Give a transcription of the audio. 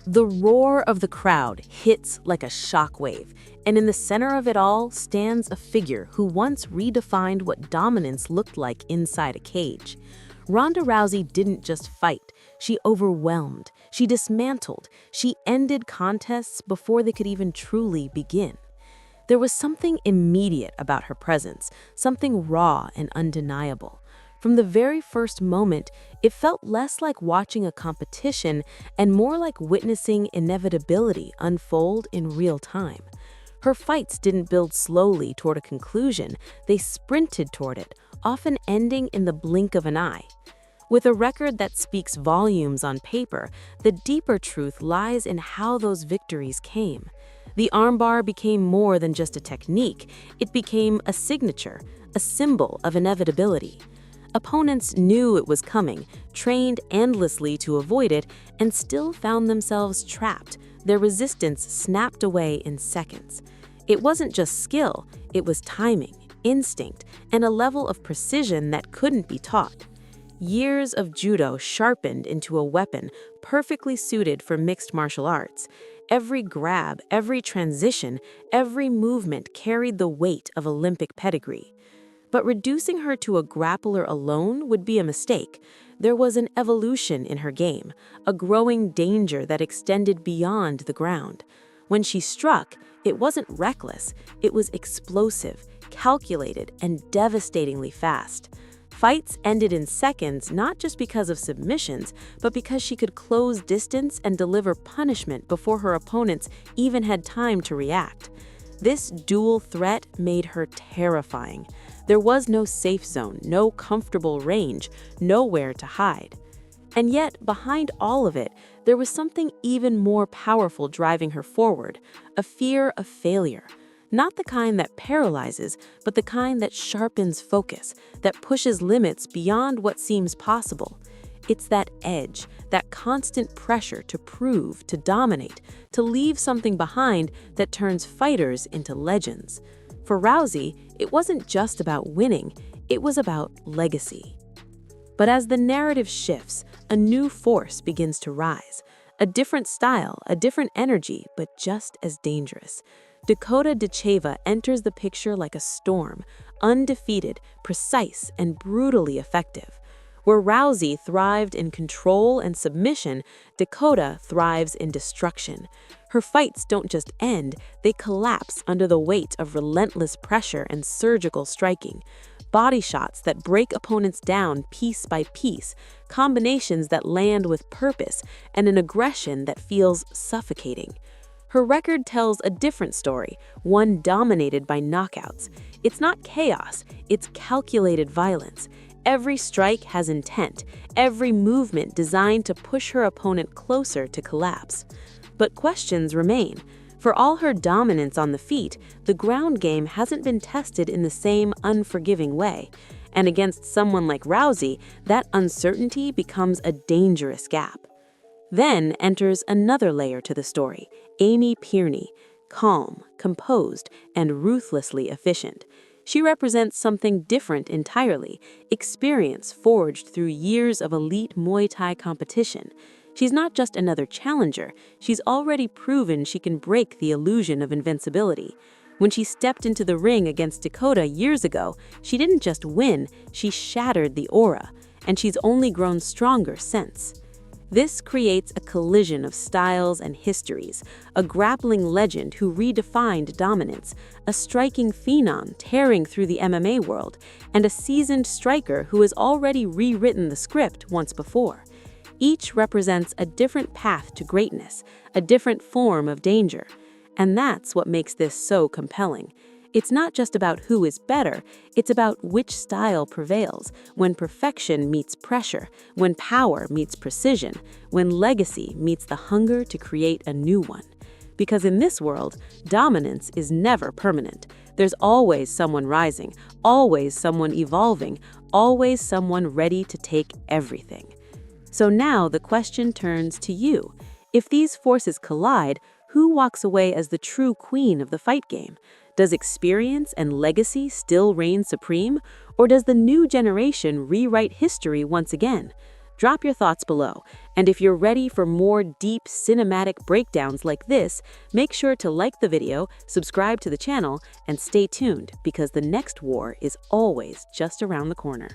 The roar of the crowd hits like a shockwave, and in the center of it all stands a figure who once redefined what dominance looked like inside a cage. Ronda Rousey didn't just fight, she overwhelmed, she dismantled, she ended contests before they could even truly begin. There was something immediate about her presence, something raw and undeniable. From the very first moment, it felt less like watching a competition and more like witnessing inevitability unfold in real time. Her fights didn't build slowly toward a conclusion, they sprinted toward it, often ending in the blink of an eye. With a record that speaks volumes on paper, the deeper truth lies in how those victories came. The armbar became more than just a technique, it became a signature, a symbol of inevitability. Opponents knew it was coming, trained endlessly to avoid it, and still found themselves trapped, their resistance snapped away in seconds. It wasn't just skill, it was timing, instinct, and a level of precision that couldn't be taught. Years of judo sharpened into a weapon perfectly suited for mixed martial arts. Every grab, every transition, every movement carried the weight of Olympic pedigree. But reducing her to a grappler alone would be a mistake. There was an evolution in her game, a growing danger that extended beyond the ground. When she struck, it wasn't reckless, it was explosive, calculated, and devastatingly fast. Fights ended in seconds not just because of submissions, but because she could close distance and deliver punishment before her opponents even had time to react. This dual threat made her terrifying. There was no safe zone, no comfortable range, nowhere to hide. And yet, behind all of it, there was something even more powerful driving her forward, a fear of failure. Not the kind that paralyzes, but the kind that sharpens focus, that pushes limits beyond what seems possible. It's that edge, that constant pressure to prove, to dominate, to leave something behind that turns fighters into legends. For Rousey, it wasn't just about winning, it was about legacy. But as the narrative shifts, a new force begins to rise. A different style, a different energy, but just as dangerous. Dakota Ditcheva enters the picture like a storm, undefeated, precise, and brutally effective. Where Rousey thrived in control and submission, Dakota thrives in destruction. Her fights don't just end, they collapse under the weight of relentless pressure and surgical striking. Body shots that break opponents down piece by piece, combinations that land with purpose, and an aggression that feels suffocating. Her record tells a different story, one dominated by knockouts. It's not chaos, it's calculated violence. Every strike has intent, every movement designed to push her opponent closer to collapse. But questions remain. For all her dominance on the feet, the ground game hasn't been tested in the same unforgiving way. And against someone like Rousey, that uncertainty becomes a dangerous gap. Then enters another layer to the story, Amy Pierney, calm, composed, and ruthlessly efficient. She represents something different entirely, experience forged through years of elite Muay Thai competition. She's not just another challenger, she's already proven she can break the illusion of invincibility. When she stepped into the ring against Dakota years ago, she didn't just win, she shattered the aura, and she's only grown stronger since. This creates a collision of styles and histories, a grappling legend who redefined dominance, a striking phenom tearing through the MMA world, and a seasoned striker who has already rewritten the script once before. Each represents a different path to greatness, a different form of danger. And that's what makes this so compelling. It's not just about who is better, it's about which style prevails, when perfection meets pressure, when power meets precision, when legacy meets the hunger to create a new one. Because in this world, dominance is never permanent. There's always someone rising, always someone evolving, always someone ready to take everything. So now the question turns to you. If these forces collide, who walks away as the true queen of the fight game? Does experience and legacy still reign supreme, or does the new generation rewrite history once again? Drop your thoughts below. And if you're ready for more deep cinematic breakdowns like this, make sure to like the video, subscribe to the channel, and stay tuned because the next war is always just around the corner.